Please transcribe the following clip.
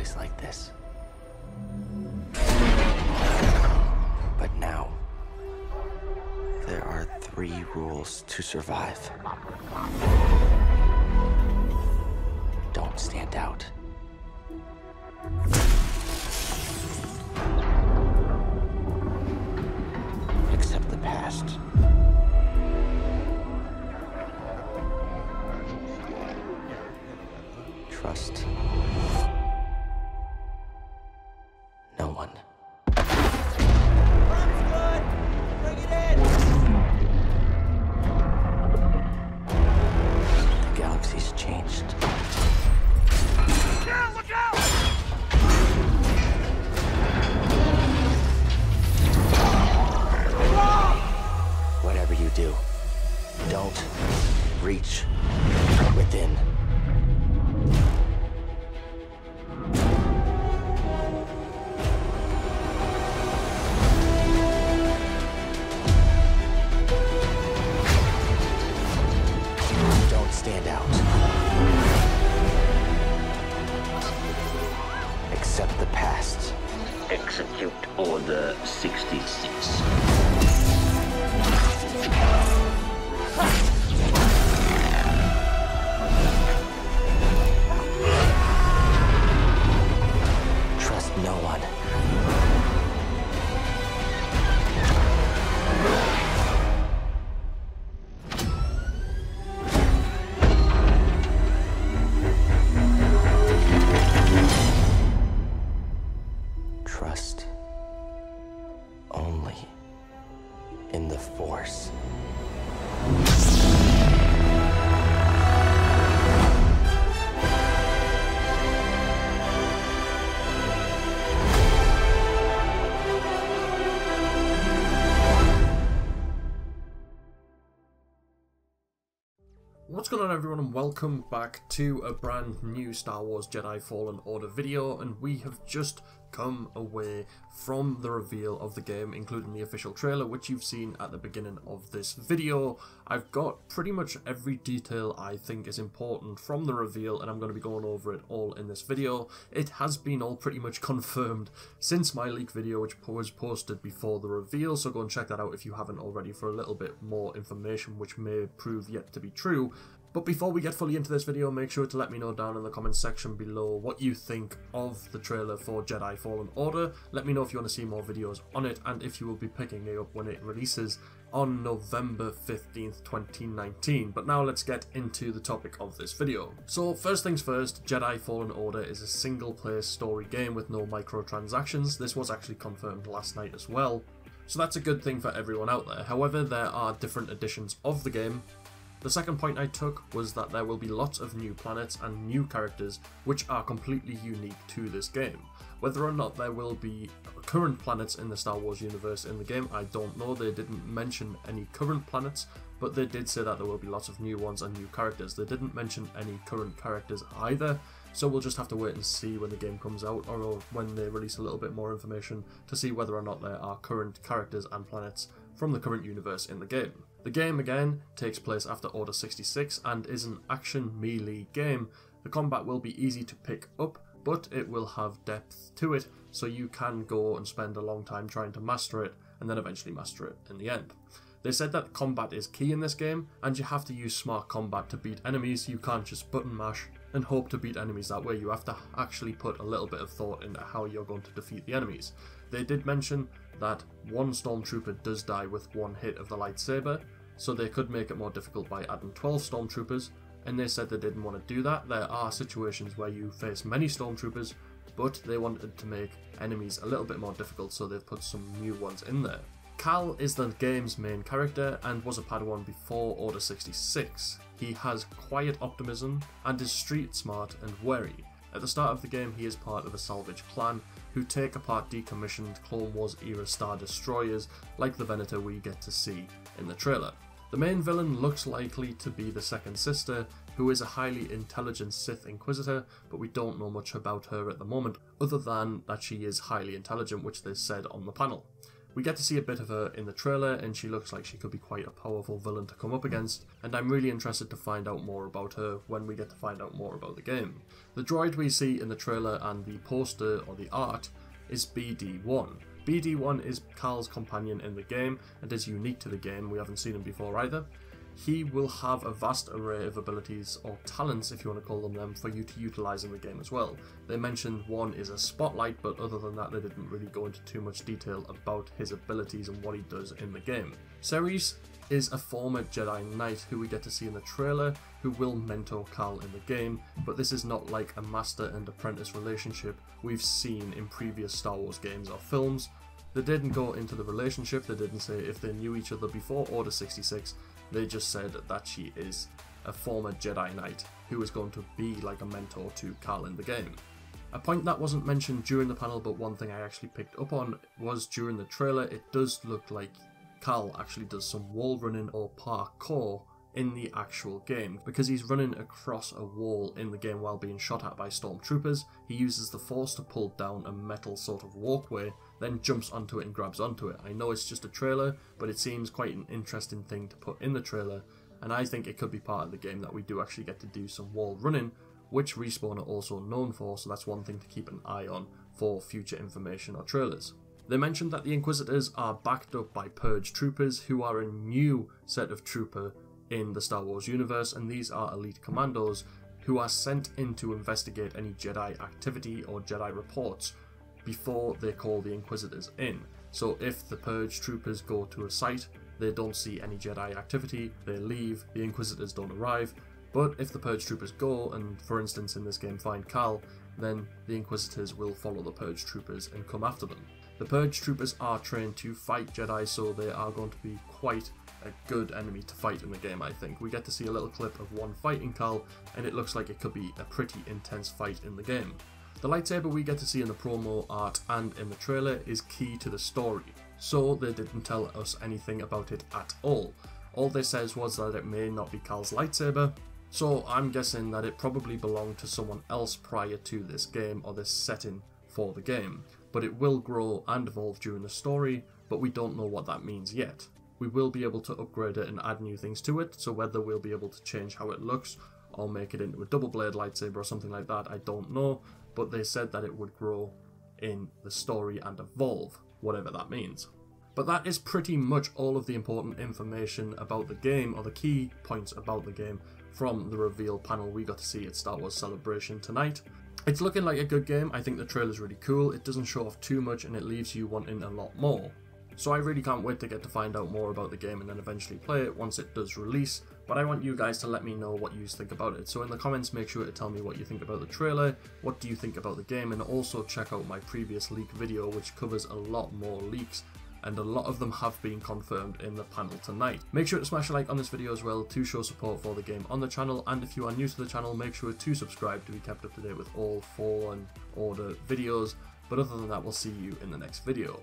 always like this. But now, there are 3 rules to survive. Don't stand out. Accept the past. Trust no one. Pump's good! Bring it in! The galaxy's changed. Yeah, look out! Whatever you do, don't reach within. Don't stand out. Accept the past. Execute Order 66. Trust no one. Trust only in the Force. What's going on, everyone, and welcome back to a brand new Star Wars Jedi Fallen Order video. And we have just come away from the reveal of the game, including the official trailer, which you've seen at the beginning of this video. I've got pretty much every detail I think is important from the reveal, and I'm going to be going over it all in this video. It has been all pretty much confirmed since my leak video, which was posted before the reveal, so go and check that out if you haven't already for a little bit more information, which may prove yet to be true. But before we get fully into this video, make sure to let me know down in the comments section below what you think of the trailer for Jedi Fallen Order. Let me know if you want to see more videos on it, and if you will be picking it up when it releases on November 15th, 2019. But now let's get into the topic of this video. So first things first, Jedi Fallen Order is a single player story game with no microtransactions. This was actually confirmed last night as well, so that's a good thing for everyone out there. However, there are different editions of the game. The second point I took was that there will be lots of new planets and new characters which are completely unique to this game. Whether or not there will be current planets in the Star Wars universe in the game, I don't know. They didn't mention any current planets, but they did say that there will be lots of new ones and new characters. They didn't mention any current characters either, so we'll just have to wait and see when the game comes out, or when they release a little bit more information to see whether or not there are current characters and planets from the current universe in the game. The game, again, takes place after Order 66 and is an action melee game. The combat will be easy to pick up, but it will have depth to it, so you can go and spend a long time trying to master it, and then eventually master it in the end. They said that combat is key in this game, and you have to use smart combat to beat enemies. You can't just button mash and hope to beat enemies that way. You have to actually put a little bit of thought into how you're going to defeat the enemies. They did mention that one stormtrooper does die with one hit of the lightsaber, so they could make it more difficult by adding 12 stormtroopers, and they said they didn't want to do that. There are situations where you face many stormtroopers, but they wanted to make enemies a little bit more difficult, so they've put some new ones in there. Cal is the game's main character and was a Padawan before Order 66. He has quiet optimism and is street smart and wary. At the start of the game, he is part of a salvage clan who take apart decommissioned Clone Wars era Star Destroyers like the Venator we get to see in the trailer. The main villain looks likely to be the second sister, who is a highly intelligent Sith Inquisitor, but we don't know much about her at the moment, other than that she is highly intelligent, which they said on the panel. We get to see a bit of her in the trailer, and she looks like she could be quite a powerful villain to come up against, and I'm really interested to find out more about her when we get to find out more about the game. The droid we see in the trailer and the poster or the art is BD-1. BD-1 is Cal's companion in the game and is unique to the game. We haven't seen him before either. He will have a vast array of abilities, or talents if you want to call them, for you to utilise in the game as well. They mentioned one is a spotlight, but other than that they didn't really go into too much detail about his abilities and what he does in the game. Ceres is a former Jedi Knight who we get to see in the trailer, who will mentor Cal in the game, but this is not like a master and apprentice relationship we've seen in previous Star Wars games or films. They didn't go into the relationship, they didn't say if they knew each other before Order 66, they just said that she is a former Jedi Knight who is going to be like a mentor to Cal in the game. A point that wasn't mentioned during the panel, but one thing I actually picked up on was during the trailer, it does look like Cal actually does some wall running or parkour in the actual game, because he's running across a wall in the game while being shot at by stormtroopers. He uses the force to pull down a metal sort of walkway, then jumps onto it and grabs onto it. I know it's just a trailer, but it seems quite an interesting thing to put in the trailer, and I think it could be part of the game that we do actually get to do some wall running, which Respawn are also known for, so that's one thing to keep an eye on for future information or trailers. They mentioned that the Inquisitors are backed up by Purge troopers, who are a new set of trooper in the Star Wars universe, and these are elite commandos who are sent in to investigate any Jedi activity or Jedi reports before they call the Inquisitors in. So if the Purge troopers go to a site, they don't see any Jedi activity, they leave, the Inquisitors don't arrive, but if the Purge troopers go and, for instance in this game, find Cal, then the Inquisitors will follow the Purge troopers and come after them. The Purge troopers are trained to fight Jedi, so they are going to be quite a good enemy to fight in the game, I think. We get to see a little clip of one fighting Cal, and it looks like it could be a pretty intense fight in the game. The lightsaber we get to see in the promo art and in the trailer is key to the story, so they didn't tell us anything about it at all. All they says was that it may not be Cal's lightsaber, so I'm guessing that it probably belonged to someone else prior to this game or this setting for the game, but it will grow and evolve during the story, but we don't know what that means yet. We will be able to upgrade it and add new things to it, so whether we'll be able to change how it looks or make it into a double blade lightsaber or something like that, I don't know, but they said that it would grow in the story and evolve, whatever that means. But that is pretty much all of the important information about the game, or the key points about the game, from the reveal panel we got to see at Star Wars Celebration tonight. It's looking like a good game. I think the trailer's really cool. It doesn't show off too much and it leaves you wanting a lot more. So I really can't wait to get to find out more about the game and then eventually play it once it does release, but I want you guys to let me know what you think about it. So in the comments, make sure to tell me what you think about the trailer, what do you think about the game, and also check out my previous leak video which covers a lot more leaks, and a lot of them have been confirmed in the panel tonight. Make sure to smash a like on this video as well to show support for the game on the channel, and if you are new to the channel, make sure to subscribe to be kept up to date with all Fallen Order videos. But other than that, we'll see you in the next video.